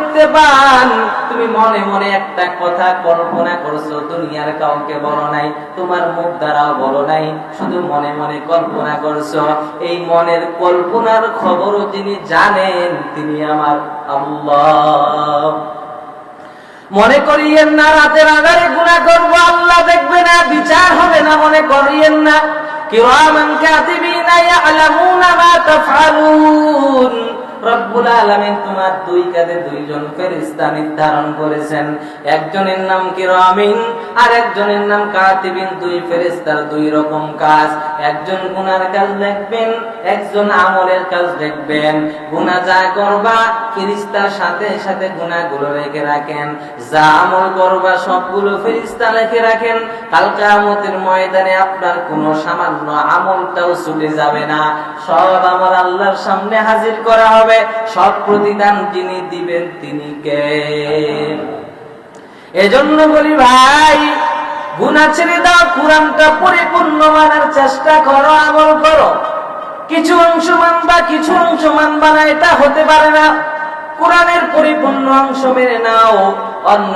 দেখতে পান, তুমি মনে মনে একটা কথা কল্পনা করছো, দুনিয়ার কাউকে বলো নাই, তোমার মুখ দ্বারাও বলো নাই, শুধু মনে মনে কল্পনা করছো। এই মনের কল্পনার খবরও যিনি জানেন তিনি আমার আল্লাহ। মনে করিয়েন না রাতের আঁধারে গুনাহ করব আল্লাহ দেখবে না, বিচার হবে না, মনে করিয়েন না। কিরামান কাতিবিনা ইয়ালামুনা মা তাফআলুন। রব্বুল আলামিন তোমার দুই কাঁধে দুইজন ফেরেশতা নির্ধারণ করেছেন, একজনের নাম কিরামিন আর একজনের নাম কাতিবিন। দুই ফেরেশতার দুই রকম কাজ, একজন গুনার কাজ দেখবেন, একজন আমলের কাজ দেখবেন। গুনাহ যা করবা ফেরেশতার সাথে সাথে গুনাহগুলো লিখে রাখেন, যা আমল করবা সবগুলো ফেরেশতা লিখে রাখেন। কাল কিয়ামতের ময়দানে আপনার কোনো সামান্য আমলটাও ছুটে যাবে না, সব আমার আল্লাহর সামনে হাজির করা হবে। সব প্রতিদান যিনি দিবেন তিনি কে? এজন্য বলি ভাই, গুনাহ ছেড়ে দাও, কোরআনটা পরিপূর্ণ মানার চেষ্টা করো, আমল করো। কিছু অংশ মানবা, কিছু অংশ মানবা না, এটা হতে পারে না। কোরআনের পরিপূর্ণ অংশ মেনে নাও। অন্য